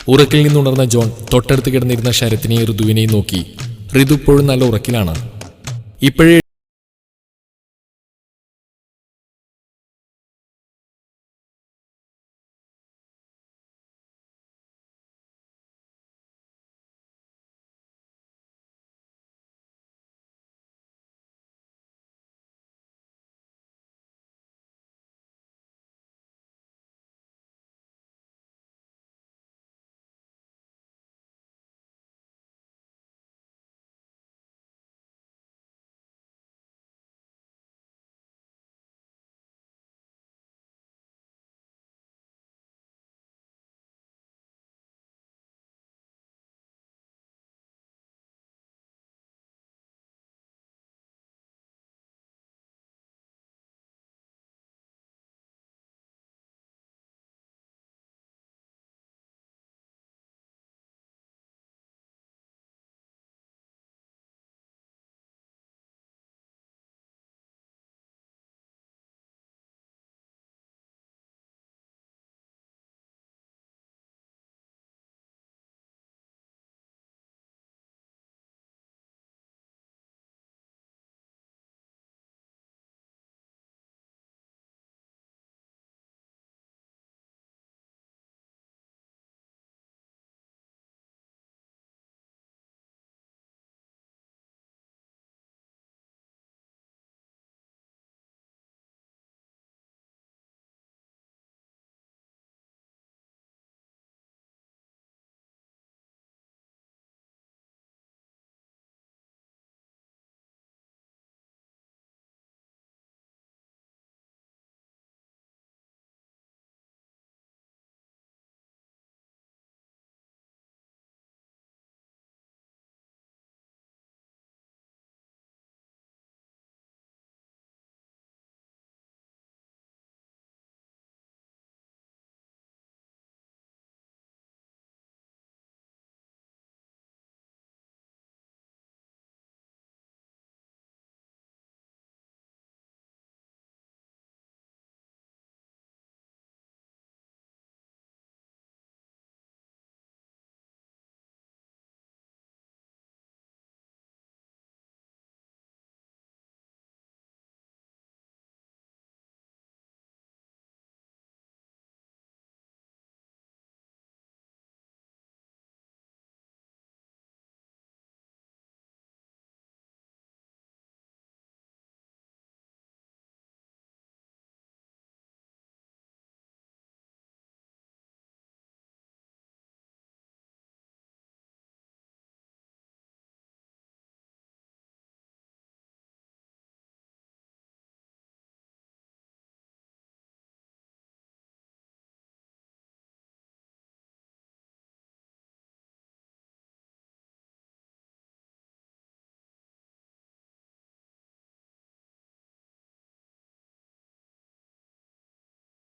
ഉറക്കിൽ നിന്നുണർന്ന ജോൺ തൊട്ടടുത്ത് കിടന്നിരുന്ന ശരത്തിനെയും ഋതുവിനെയും നോക്കി. ഋതു ഇപ്പോഴും നല്ല ഉറക്കിലാണ്. ഇപ്പോഴേ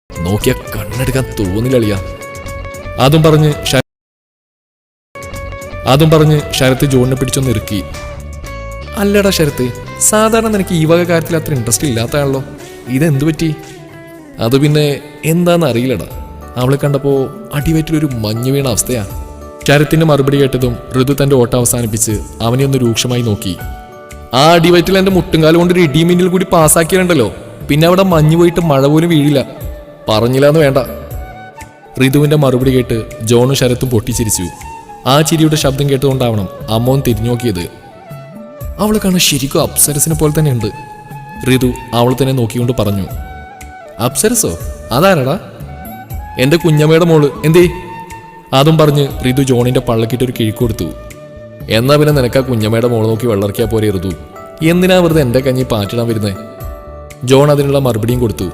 നോക്കിയ കണ്ണെടുക്കാൻ തോന്നില്ല. അതും പറഞ്ഞ് ശരത്ത് ജോണിനെ പിടിച്ചൊന്ന് ഇറുക്കി. അല്ലടാ ശരത്ത്, സാധാരണ നിനക്ക് ഈ വക കാര്യത്തിൽ അത്ര ഇൻട്രസ്റ്റ് ഇല്ലാത്തതാണല്ലോ, ഇതെന്തു പറ്റി? അത് പിന്നെ എന്താന്ന് അറിയില്ലടാ, അവളെ കണ്ടപ്പോ അടിവയറ്റിലൊരു മഞ്ഞ് വീണ അവസ്ഥയാ. ശരത്തിന്റെ മറുപടി കേട്ടതും ഋതു തന്റെ ഓട്ടം അവസാനിപ്പിച്ച് അവനെ ഒന്ന് രൂക്ഷമായി നോക്കി. ആ അടിവയറ്റിൽ എന്റെ മുട്ടുംകാലം കൊണ്ട് ഒരു ഇടിമിന്നിൽ കൂടി പാസ്സാക്കിയിട്ടുണ്ടല്ലോ, പിന്നെ അവിടെ മഞ്ഞ് പോയിട്ട് മഴ പോലും വീഴില്ല, പറഞ്ഞില്ലാന്ന് വേണ്ട. ഋതുവിന്റെ മറുപടി കേട്ട് ജോണും ശരത്തും പൊട്ടിച്ചിരിച്ചു. ആ ചിരിയുടെ ശബ്ദം കേട്ടുകൊണ്ടാവണം അമ്മോൻ തിരിഞ്ഞു നോക്കിയത്. അവളെ കാണാൻ ശരിക്കും അപ്സരസിനെ പോലെ തന്നെ ഉണ്ട്. ഋതു അവൾ തന്നെ നോക്കിക്കൊണ്ട് പറഞ്ഞു. അപ്സരസോ? അതാരടാ? എന്റെ കുഞ്ഞമ്മയുടെ മോള്. എന്തേ? അതും പറഞ്ഞ് ഋതു ജോണിന്റെ പള്ളക്കിട്ടൊരു കിഴിക്കൊടുത്തു. എന്നാ പിന്നെ നിനക്കാ കുഞ്ഞമ്മയുടെ മോള് നോക്കി വെള്ളർക്കിയാ പോരെ ഋതു, എന്തിനാ വെറുതെ എന്റെ കഞ്ഞി പാറ്റിടാൻ വരുന്നേ? ജോൺ അതിനുള്ള മറുപടിയും കൊടുത്തു.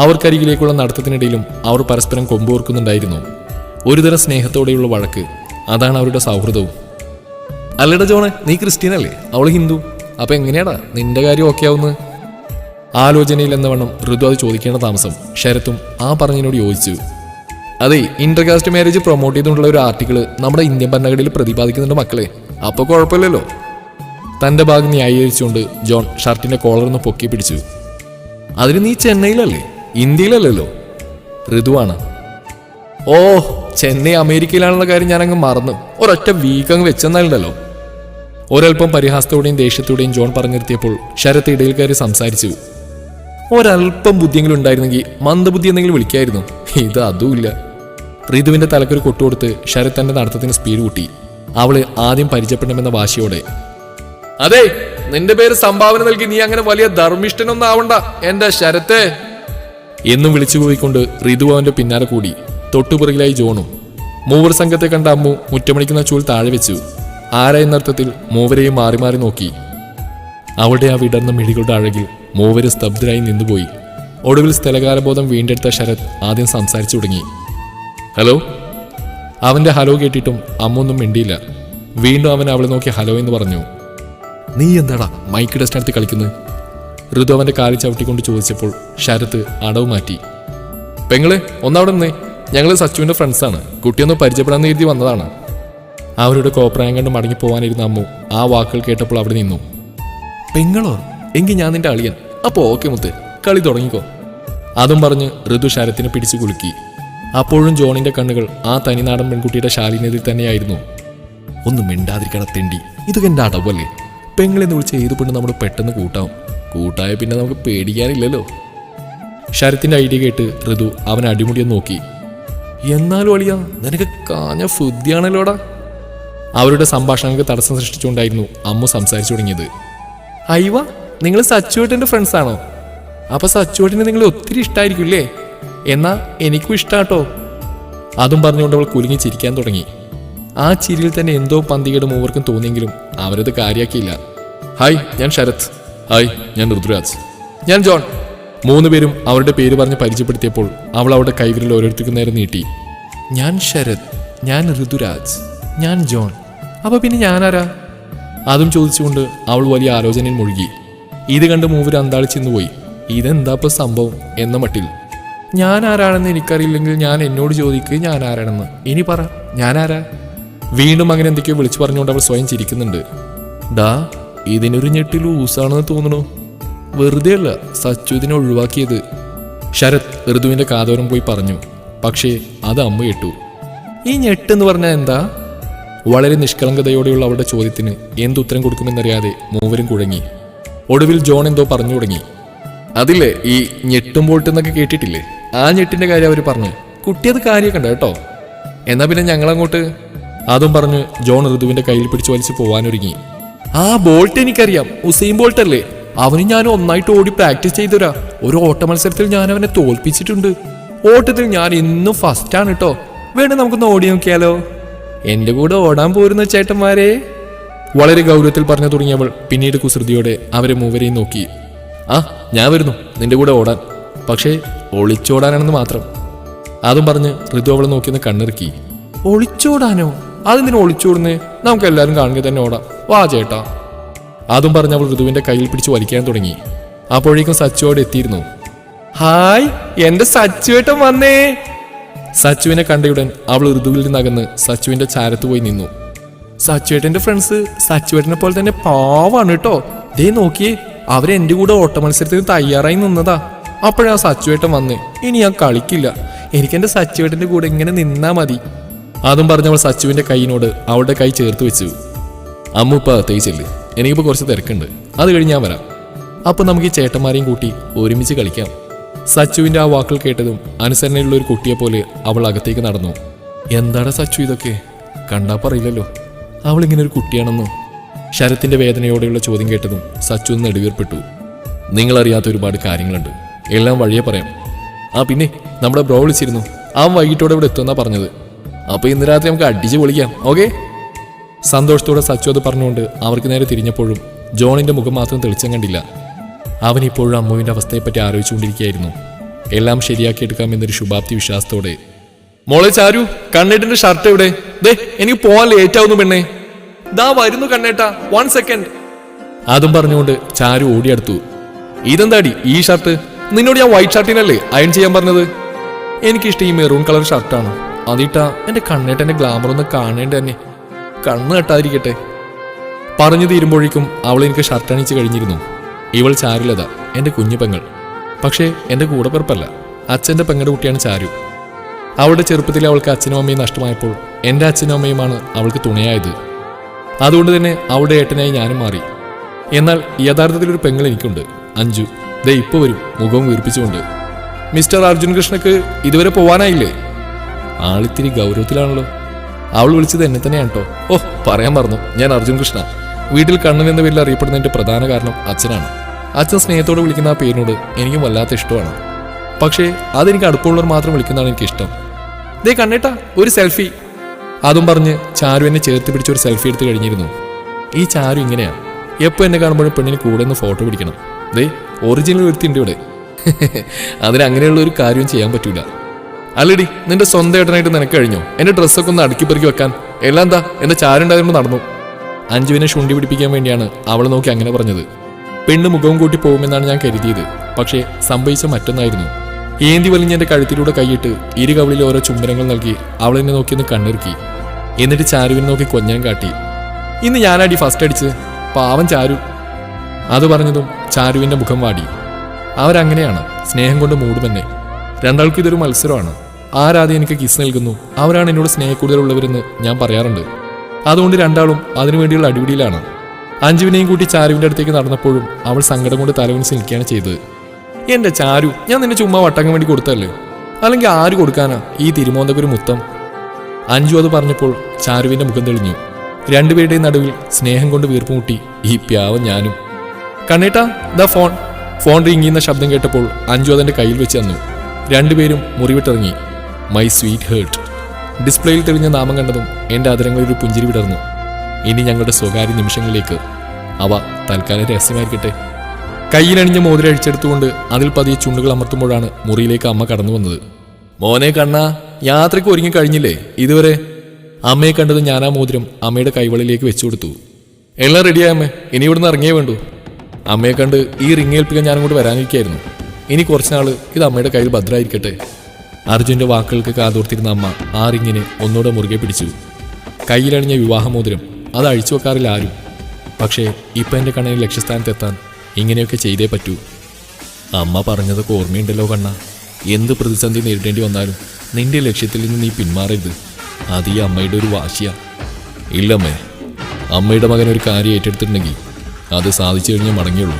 അവർക്കരികിലേക്കുള്ള നടത്തത്തിനിടയിലും അവർ പരസ്പരം കൊമ്പോർക്കുന്നുണ്ടായിരുന്നു. ഒരുതരം സ്നേഹത്തോടെയുള്ള വഴക്ക്, അതാണ് അവരുടെ സൗഹൃദവും. അല്ലട ജോണെ, നീ ക്രിസ്ത്യനല്ലേ, അവള് ഹിന്ദു, അപ്പൊ എങ്ങനെയാടാ നിന്റെ കാര്യം ഓക്കെ ആവുന്നത്? ആലോചനയിൽ എന്നവണ്ണം ഋതു അത് ചോദിക്കേണ്ട താമസം ശരത്തും ആ പറഞ്ഞതിനോട് യോജിച്ചു. അതെ, ഇന്റർകാസ്റ്റ് മാരേജ് പ്രൊമോട്ട് ചെയ്തുകൊണ്ടുള്ള ഒരു ആർട്ടിക്കിള് നമ്മുടെ ഇന്ത്യൻ ഭരണഘടനയിൽ പ്രതിപാദിക്കുന്നുണ്ട് മക്കളെ, അപ്പൊ കുഴപ്പമില്ലല്ലോ. തന്റെ ഭാഗം ന്യായീകരിച്ചുകൊണ്ട് ജോൺ ഷർട്ടിന്റെ കോളറൊന്ന് പൊക്കി പിടിച്ചു. അതിന് നീ ചെന്നൈയിലല്ലേ, ഇന്ത്യയിലല്ലല്ലോ? ഋതുവാണ്. ഓ, ചെന്നൈ അമേരിക്കയിലാണെന്ന കാര്യം ഞാൻ അങ്ങ് മറന്നു. ഒരൊറ്റ വീക്ക് അങ്ങ് വെച്ചെന്നാലുണ്ടല്ലോ. ഒരൽപ്പം പരിഹാസത്തോടെയും ദേഷ്യത്തോടെയും ജോൺ പറഞ്ഞു നിർത്തിയപ്പോൾ ശരത്ത് ഇടയിൽ കയറി സംസാരിച്ചു. ഒരൽപ്പം ബുദ്ധിയെങ്കിലും ഉണ്ടായിരുന്നെങ്കിൽ മന്ദബുദ്ധി എന്തെങ്കിലും വിളിക്കായിരുന്നു. ഇത് അതുമില്ല. ഋതുവിന്റെ തലക്കൊരു കൊട്ടുകൊടുത്ത് ശരത് തന്റെ നടത്തത്തിന് സ്പീഡ് കൂട്ടി. അവള് ആദ്യം പരിചയപ്പെടണമെന്ന വാശിയോടെ. അതെ, നിന്റെ പേര് സംഭാവന നൽകി നീ അങ്ങനെ വലിയ ധർമ്മിഷ്ഠനൊന്നും ആവണ്ട എന്റെ ശരത്തെ എന്നും വിളിച്ചു പോയിക്കൊണ്ട് ഋതു അവന്റെ പിന്നാലെ കൂടി. തൊട്ടുപിറകിലായി ജോണും. മൂവർ സംഘത്തെ കണ്ട അമ്മു മുറ്റമണിക്കുന്ന ചൂൽ താഴെ വെച്ചു. ആരാ എന്നർത്ഥത്തിൽ മൂവരെയും മാറി മാറി നോക്കി. അവളുടെ ആ വിടർന്ന മിഴികളുടെ അഴകിൽ മൂവര് സ്തബ്ധരായി നിന്നുപോയി. ഒടുവിൽ സ്ഥലകാലബോധം വീണ്ടെടുത്ത ശരത് ആദ്യം സംസാരിച്ചു തുടങ്ങി. ഹലോ. അവന്റെ ഹലോ കേട്ടിട്ടും അമ്മ ഒന്നും മിണ്ടിയില്ല. വീണ്ടും അവൻ അവളെ നോക്കി ഹലോ എന്ന് പറഞ്ഞു. നീ എന്താടാ മൈക്ക് ടെസ്റ്റിനടുത്ത് കളിക്കുന്നത്? ഋതു അവന്റെ കാലിൽ ചവിട്ടിക്കൊണ്ട് ചോദിച്ചപ്പോൾ ശരത്ത് അടവ് മാറ്റി. പെങ്ങളെ ഒന്നവിടെ നിന്നേ, ഞങ്ങൾ സച്ചുവിന്റെ ഫ്രണ്ട്സാണ്. കുട്ടിയൊന്ന് പരിചയപ്പെടാന്ന് കരുതി വന്നതാണ്. അവരുടെ കോപ്രായം കണ്ട് മടങ്ങിപ്പോവാനിരുന്ന അമ്മു ആ വാക്കുകൾ കേട്ടപ്പോൾ അവിടെ നിന്നു. പെങ്ങളോ? എങ്കിൽ ഞാൻ നിന്റെ അളിയൻ. അപ്പോ ഓക്കെ മുത്ത്, കളി തുടങ്ങിക്കോ. അതും പറഞ്ഞ് ഋതു ശരത്തിനെ പിടിച്ചു കുലുക്കി. അപ്പോഴും ജോണിന്റെ കണ്ണുകൾ ആ തനിനാടൻ പെൺകുട്ടിയുടെ ശാലീനതയിൽ തന്നെയായിരുന്നു. ഒന്നും മിണ്ടാതിരിക്കണ തെണ്ടി, ഇതൊക്കെ എന്റെ അടവല്ലേ? പെങ്ങളെന്ന് വിളിച്ച ഏത് പെണ്ണ് നമ്മൾ പെട്ടെന്ന് കൂട്ടാവും. കൂട്ടായ പിന്നെ നമുക്ക് പേടിക്കാനില്ലല്ലോ. ശരത്തിന്റെ ഐഡിയ കേട്ട് ഋതു അവൻ അടിമുടിയെന്ന് നോക്കി. എന്നാലും അളിയാ, നിനക്ക് കാഞ്ഞ ഫുദ്ധിയാണല്ലോടാ. അവരുടെ സംഭാഷണങ്ങൾക്ക് തടസ്സം സൃഷ്ടിച്ചുകൊണ്ടായിരുന്നു അമ്മു സംസാരിച്ചു തുടങ്ങിയത്. അയ്യവ, നിങ്ങൾ സച്ചുവേട്ടന്റെ ഫ്രണ്ട്സ് ആണോ? അപ്പൊ സച്ചുവേട്ടന് നിങ്ങളെ ഒത്തിരി ഇഷ്ടമായിരിക്കില്ലേ? എന്നാ എനിക്കും ഇഷ്ടാട്ടോ. അതും പറഞ്ഞുകൊണ്ട് അവൾ കുലുങ്ങി ചിരിക്കാൻ തുടങ്ങി. ആ ചിരിയിൽ തന്നെ എന്തോ പന്തികേട് മൂവർക്കും തോന്നിയെങ്കിലും അവരത് കാര്യാക്കിയില്ല. ഹായ്, ഞാൻ ശരത്. ഹായ്, ഞാൻ ഋതുരാജ്. ഞാൻ ജോൺ. മൂന്നുപേരും അവരുടെ പേര് പറഞ്ഞ് പരിചയപ്പെടുത്തിയപ്പോൾ അവൾ അവളുടെ കൈവിരൽ ഓരോരുത്തർക്കും നേരെ നീട്ടി. ഞാൻ ശരത്, ഞാൻ ഋതുരാജ്, ഞാൻ ജോൺ. അപ്പൊ പിന്നെ ഞാനാരാ? അതും ചോദിച്ചുകൊണ്ട് അവൾ വലിയ ആലോചനയിൽ മുഴുകി. ഇത് കണ്ട് മൂവർ അന്താളിച്ചിന്നുപോയി. ഇതെന്താപ്പോ സംഭവം എന്ന മട്ടിൽ. ഞാൻ ആരാണെന്ന് എനിക്കറിയില്ലെങ്കിൽ ഞാൻ എന്നോട് ചോദിക്കുക ഞാൻ ആരാണെന്ന്. ഇനി പറ, ഞാനാരാ? വീണ്ടും അങ്ങനെ എന്തൊക്കെയോ വിളിച്ചു പറഞ്ഞുകൊണ്ട് അവൾ സ്വയം ചിരിക്കുന്നുണ്ട്. ഡാ, ഇതിനൊരു ഞെട്ടി ലൂസാണെന്ന് തോന്നണു. വെറുതെ അല്ല സച്ചു ഇതിനെ ഒഴിവാക്കിയത്. ശരത് ഋതുവിന്റെ കാതോരം പോയി പറഞ്ഞു. പക്ഷേ അത് അമ്മ കേട്ടു. ഈ ഞെട്ടെന്ന് പറഞ്ഞാൽ എന്താ? വളരെ നിഷ്കളങ്കതയോടെയുള്ള അവളുടെ ചോദ്യത്തിന് എന്തുത്തരം കൊടുക്കുമെന്നറിയാതെ മൂവരും കുഴങ്ങി. ഒടുവിൽ ജോൺ എന്തോ പറഞ്ഞു തുടങ്ങി. അതില്ലേ, ഈ ഞെട്ടും പോട്ടെന്നൊക്കെ കേട്ടിട്ടില്ലേ? ആ ഞെട്ടിന്റെ കാര്യം അവർ പറഞ്ഞു. കുട്ടി അത് കാര്യമൊക്കെ ഉണ്ട് കേട്ടോ. എന്നാ പിന്നെ ഞങ്ങളങ്ങോട്ട്. അതും പറഞ്ഞ് ജോൺ ഋതുവിന്റെ കയ്യിൽ പിടിച്ചു വലിച്ചു പോവാനൊരുങ്ങി. ആ ബോൾട്ട് എനിക്കറിയാം, ഉസൈൻ ബോൾട്ട് അല്ലേ? അവന് ഞാൻ ഒന്നായിട്ട് ഓടി പ്രാക്ടീസ് ചെയ്തുരാ. ഒരു ഓട്ട മത്സരത്തിൽ ഞാൻ അവനെ തോൽപ്പിച്ചിട്ടുണ്ട്. ഓട്ടത്തിൽ ഞാൻ ഇന്നും ഫസ്റ്റാണ് കേട്ടോ. വേണ്ട നമുക്കൊന്ന് ഓടി നോക്കിയാലോ? എന്റെ കൂടെ ഓടാൻ പോരുന്ന ചേട്ടന്മാരെ. വളരെ ഗൗരവത്തിൽ പറഞ്ഞു തുടങ്ങിയവൾ പിന്നീട് കുസൃതിയോടെ അവരെ മൂവരെയും നോക്കി. ആ, ഞാൻ വരുന്നു നിന്റെ കൂടെ ഓടാൻ. പക്ഷേ ഒളിച്ചോടാനാണെന്ന് മാത്രം. അതും പറഞ്ഞ് ഋതു അവളെ നോക്കിയെന്ന് കണ്ണിറുക്കി. ഒളിച്ചോടാനോ? അതെന്തിനു ഒളിച്ചോടുന്നേ? നമുക്ക് എല്ലാവരും കാണുക തന്നെ ഓടാം, വാ ചേട്ടാ. അതും പറഞ്ഞ് അവൾ ഋതുവിന്റെ കയ്യിൽ പിടിച്ച് വലിക്കാൻ തുടങ്ങി. അപ്പോഴേക്കും സച്ചുവോടെ എത്തിയിരുന്നു. ഹായ്, എന്റെ സച്ചുവേട്ടൻ വന്നേ. സച്ചുവിനെ കണ്ടയുടൻ അവൾ ഋതുവിൽ നിന്നകന്ന് സച്ചുവിന്റെ ചാരത്ത് പോയി നിന്നു. സച്ചുവേട്ടന്റെ ഫ്രണ്ട്സ് സച്ചുവേട്ടനെ പോലെ തന്നെ പാവാണ് കേട്ടോ. ദേ നോക്കിയേ, അവരെന്റെ കൂടെ ഓട്ട മത്സരത്തിന് തയ്യാറായി നിന്നതാ. അപ്പോഴാ സച്ചുവേട്ടൻ വന്ന്. ഇനി ഞാൻ കളിക്കില്ല, എനിക്കെന്റെ സച്ചുവേട്ടന്റെ കൂടെ ഇങ്ങനെ നിന്നാ മതി. അതും പറഞ്ഞവൾ സച്ചുവിന്റെ കൈയിനോട് അവളുടെ കൈ ചേർത്ത് വെച്ചു. അമ്മ ഇപ്പൊ തേച്ചില്ലേ, എനിക്കിപ്പോ കുറച്ച് തിരക്കുണ്ട്, അത് കഴിഞ്ഞ് ഞാൻ വരാം. അപ്പൊ നമുക്ക് ഈ ചേട്ടന്മാരെയും കൂട്ടി ഒരുമിച്ച് കളിക്കാം. സച്ചുവിന്റെ ആ വാക്കുകൾ കേട്ടതും അനുസരണയുള്ള ഒരു കുട്ടിയെ പോലെ അവൾ അകത്തേക്ക് നടന്നു. എന്താടാ സച്ചു ഇതൊക്കെ? കണ്ടാ പറയില്ലല്ലോ അവളിങ്ങനെ ഒരു കുട്ടിയാണെന്ന്. ശരത്തിന്റെ വേദനയോടെയുള്ള ചോദ്യം കേട്ടതും സച്ചു നെടുവീർപ്പെട്ടു. നിങ്ങളറിയാത്ത ഒരുപാട് കാര്യങ്ങളുണ്ട്, എല്ലാം വഴിയെ പറയാം. ആ പിന്നെ നമ്മുടെ ബ്രോ വിളിച്ചിരുന്നു, അവൻ വൈകിട്ടോടെ ഇവിടെ എത്തുമെന്നാ പറഞ്ഞത്. അപ്പൊ ഇന്ന് രാത്രി നമുക്ക് അടിച്ച് പൊളിക്കാം, ഓക്കെ? സന്തോഷത്തോടെ സച്ചു അത് പറഞ്ഞുകൊണ്ട് അവർക്ക് നേരെ തിരിഞ്ഞപ്പോഴും ജോണിന്റെ മുഖം മാത്രം തെളിച്ചം കണ്ടില്ല. അവൻ ഇപ്പോഴും അമ്മുവിന്റെ അവസ്ഥയെപ്പറ്റി ആലോചിച്ചുകൊണ്ടിരിക്കുകയായിരുന്നു. എല്ലാം ശരിയാക്കിയെടുക്കാമെന്നൊരു ശുഭാപ്തി വിശ്വാസത്തോടെ. മോളെ ചാരു, കണ്ണേട്ടന്റെ ഷർട്ട് എവിടെ? ദേ എനിക്ക് പോവാൻ ലേറ്റ് ആവുന്നു പെണ്ണേ. ദാ വരുന്നു കണ്ണേട്ടാ, 1 സെക്കൻഡ്. അതും പറഞ്ഞുകൊണ്ട് ചാരു ഓടിയെടുത്തു. ഇതെന്താടി ഈ ഷർട്ട്? നിന്നോട് ഞാൻ വൈറ്റ് ഷർട്ടിനല്ലേ അയൺ ചെയ്യാൻ പറഞ്ഞത്? എനിക്കിഷ്ടം ഈ മെറൂൺ കളർ ഷർട്ടാണ്. അതിട്ടാ എന്റെ കണ്ണേട്ടന്റെ ഗ്ലാമർ ഒന്ന് കാണേണ്ട തന്നെ, കണ്ണ് കെട്ടാതിരിക്കട്ടെ. പറഞ്ഞു തീരുമ്പോഴേക്കും അവൾ എനിക്ക് ഷർട്ട് അണിച്ച് കഴിഞ്ഞിരുന്നു. ഇവൾ ചാരുലത, എന്റെ കുഞ്ഞു പെങ്ങൾ. പക്ഷേ എന്റെ കൂടെ പിറപ്പല്ല, അച്ഛന്റെ പെങ്ങളുടെ കുട്ടിയാണ് ചാരു. അവളുടെ ചെറുപ്പത്തിൽ അവൾക്ക് അച്ഛനും അമ്മയും നഷ്ടമായപ്പോൾ എൻ്റെ അച്ഛനും അമ്മയുമാണ് അവൾക്ക് തുണയായത്. അതുകൊണ്ട് തന്നെ അവളുടെ ഏട്ടനായി ഞാനും മാറി. എന്നാൽ യഥാർത്ഥത്തിലൊരു പെങ്ങൾ എനിക്കുണ്ട്, അഞ്ജു. ദേ ഇപ്പോൾ വരും, മുഖവും വീർപ്പിച്ചുകൊണ്ട്. മിസ്റ്റർ അർജുൻ കൃഷ്ണക്ക് ഇതുവരെ പോവാനായില്ലേ? ആളിത്തിരി ഗൗരവത്തിലാണല്ലോ. അവൾ വിളിച്ചത് എന്നെ തന്നെയാണ് കേട്ടോ. ഓ, പറയാൻ മറന്നു, ഞാൻ അർജുൻ കൃഷ്ണ. വീട്ടിൽ കണ്ണൻ എന്ന പേരിൽ അറിയപ്പെടുന്നതിന്റെ പ്രധാന കാരണം അച്ഛനാണ്. അച്ഛൻ സ്നേഹത്തോടെ വിളിക്കുന്ന ആ പേരിനോട് എനിക്കും വല്ലാത്ത ഇഷ്ടമാണ്. പക്ഷേ അതെനിക്ക് അടുപ്പമുള്ളവർ മാത്രം വിളിക്കുന്നതാണ് എനിക്കിഷ്ടം. ദേ കണ്ണേട്ടാ, ഒരു സെൽഫി. അതും പറഞ്ഞ് ചാരു എന്നെ ചേർത്ത് പിടിച്ചൊരു സെൽഫി എടുത്ത് കഴിഞ്ഞിരുന്നു. ഈ ചാരു ഇങ്ങനെയാ, എപ്പോൾ എന്നെ കാണുമ്പോഴും പെണ്ണിന് കൂടെ നിന്ന് ഫോട്ടോ പിടിക്കണം. ദേ ഒറിജിനൽ വരുത്തിണ്ട് ഇവിടെ. അതിന് അങ്ങനെയുള്ള ഒരു കാര്യവും ചെയ്യാൻ പറ്റൂല. അല്ലടി, നിന്റെ സ്വന്തം ഏട്ടനായിട്ട് നിനക്ക് കഴിഞ്ഞോ എന്റെ ഡ്രസ്സൊക്കെ ഒന്ന് അടുക്കി പെറുക്കി വെക്കാൻ? എല്ലാം എന്താ എന്റെ ചാരുണ്ടായതുകൊണ്ട് നടന്നു. അഞ്ജുവിനെ ശുണ്ടി പിടിപ്പിക്കാൻ വേണ്ടിയാണ് അവളെ നോക്കി അങ്ങനെ പറഞ്ഞത്. പെണ്ണ് മുഖവും കൂട്ടി പോകുമെന്നാണ് ഞാൻ കരുതിയത്. പക്ഷേ സംഭവിച്ച മറ്റൊന്നായിരുന്നു. ഏന്തി വലിഞ്ഞ എന്റെ കഴുത്തിലൂടെ കൈയിട്ട് ഇരു കവിളിൽ ഓരോ ചുംബനങ്ങൾ നൽകി അവളെന്നെ നോക്കിയൊന്ന് കണ്ണിറുക്കി. എന്നിട്ട് ചാരുവിനെ നോക്കി കൊഞ്ഞാൻ കാട്ടി. ഇന്ന് ഞാനടി ഫസ്റ്റ് അടിച്ച്, പാവം ചാരു. അത് പറഞ്ഞതും ചാരുവിന്റെ മുഖം വാടി. അവരങ്ങനെയാണ്, സ്നേഹം കൊണ്ട് മൂടുമെന്നെ. രണ്ടാൾക്കും ഇതൊരു മത്സരമാണ്. ആരാദ്യം എനിക്ക് കിസ് നൽകുന്നു അവരാണ് എന്നോട് സ്നേഹക്കൂടുതലുള്ളവരെന്ന് ഞാൻ പറയാറുണ്ട്. അതുകൊണ്ട് രണ്ടാളും അതിനുവേണ്ടിയുള്ള അടിപിടിയിലാണ്. അഞ്ജുവിനെയും കൂട്ടി ചാരുവിന്റെ അടുത്തേക്ക് നടന്നപ്പോഴും അവൾ സങ്കടം കൊണ്ട് തലവനിച്ച് നിൽക്കുകയാണ് ചെയ്തത്. എന്റെ ചാരു, ഞാൻ നിന്നെ ചുമ്മാ വട്ടങ്ങൻ വേണ്ടി കൊടുത്തല്ലേ, അല്ലെങ്കിൽ ആര് കൊടുക്കാനാ ഈ തിരുമോന്തക്കൊരു മുത്തം? അഞ്ജു അത് പറഞ്ഞപ്പോൾ ചാരുവിന്റെ മുഖം തെളിഞ്ഞു. രണ്ടുപേരുടെയും നടുവിൽ സ്നേഹം കൊണ്ട് വീർപ്പുമുട്ടി ഈ പ്യാവം ഞാനും. കണ്ണേട്ടാ, ദാ ഫോൺ. ഫോൺ റിങ് ചെയ്യുന്ന ശബ്ദം കേട്ടപ്പോൾ അഞ്ജു അതെന്റെ കയ്യിൽ വെച്ച് തന്നു. രണ്ടുപേരും മുറിവിട്ടിറങ്ങി. My sweetheart. ഡിസ്പ്ലേയിൽ തെളിഞ്ഞ നാമം കണ്ടതും എൻ്റെ അതിരങ്ങളിൽ ഒരു പുഞ്ചിരി വിടർന്നു. ഇനി ഞങ്ങളുടെ സ്വകാര്യ നിമിഷങ്ങളിലേക്ക്. അവ തൽക്കാലം രഹസ്യമായിരിക്കട്ടെ. കയ്യിലണിഞ്ഞ മോതിരം അഴിച്ചെടുത്തുകൊണ്ട് അതിൽ പതിയെ ചുണ്ടുകൾ അമർത്തുമ്പോഴാണ് മുറിയിലേക്ക് അമ്മ കടന്നു വന്നത്. മോനെ കണ്ണാ, യാത്രയ്ക്ക് ഒരുങ്ങി കഴിഞ്ഞില്ലേ ഇതുവരെ? അമ്മയെ കണ്ടത് ഞാൻ ആ മോതിരം അമ്മയുടെ കൈവളിലേക്ക് വെച്ചു കൊടുത്തു. എല്ലാം റെഡിയായ അമ്മേ, ഇനി ഇവിടുന്ന് ഇറങ്ങിയേ വേണ്ടു. അമ്മയെ കണ്ട് ഈ റിങ് ഏൽപ്പിക്കാൻ ഞാൻ അങ്ങോട്ട് വരാനിരിക്കായിരുന്നു. ഇനി കുറച്ചുനാൾ ഇത് അമ്മയുടെ കയ്യിൽ ഭദ്രമായിരിക്കട്ടെ. അർജുന്റെ വാക്കുകൾക്ക് കാതോർത്തിരുന്ന അമ്മ ആ റിങ്ങിനെ ഒന്നുകൂടെ മുറുകെ പിടിച്ചു. കയ്യിലണിഞ്ഞ വിവാഹമോതിരം അത് അഴിച്ചു വെക്കാറില്ല ആരും. പക്ഷേ ഇപ്പം എൻ്റെ കണ്ണിന് ലക്ഷ്യസ്ഥാനത്തെത്താൻ ഇങ്ങനെയൊക്കെ ചെയ്തേ പറ്റൂ. അമ്മ പറഞ്ഞതൊക്കെ ഓർമ്മയുണ്ടല്ലോ കണ്ണ. എന്ത് പ്രതിസന്ധി നേരിടേണ്ടി വന്നാലും നിന്റെ ലക്ഷ്യത്തിൽ നിന്ന് നീ പിന്മാറരുത്. അത് ഈ അമ്മയുടെ ഒരു വാശിയാ. ഇല്ലമ്മേ, അമ്മയുടെ മകൻ ഒരു കാര്യം ഏറ്റെടുത്തിട്ടുണ്ടെങ്കിൽ അത് സാധിച്ചു കഴിഞ്ഞാൽ മടങ്ങിയുള്ളൂ.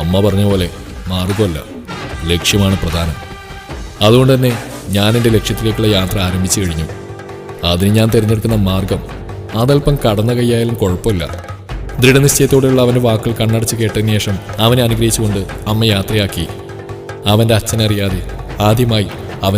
അമ്മ പറഞ്ഞ പോലെ മാർഗമല്ല, ലക്ഷ്യമാണ് പ്രധാനം. അതുകൊണ്ട് തന്നെ ഞാൻ എൻ്റെ ലക്ഷ്യത്തിലേക്കുള്ള യാത്ര ആരംഭിച്ചു കഴിഞ്ഞു. അതിന് ഞാൻ തിരഞ്ഞെടുക്കുന്ന മാർഗം അതല്പം കടന്ന കൈയായാലും കുഴപ്പമില്ല. ദൃഢനിശ്ചയത്തോടെയുള്ള അവൻ്റെ വാക്കുകൾ കണ്ണടച്ച് കേട്ടതിന് ശേഷം അവനെ അനുഗ്രഹിച്ചുകൊണ്ട് അമ്മ യാത്രയാക്കി. അവൻ്റെ അച്ഛനറിയാതെ ആദ്യമായി അവൻ്റെ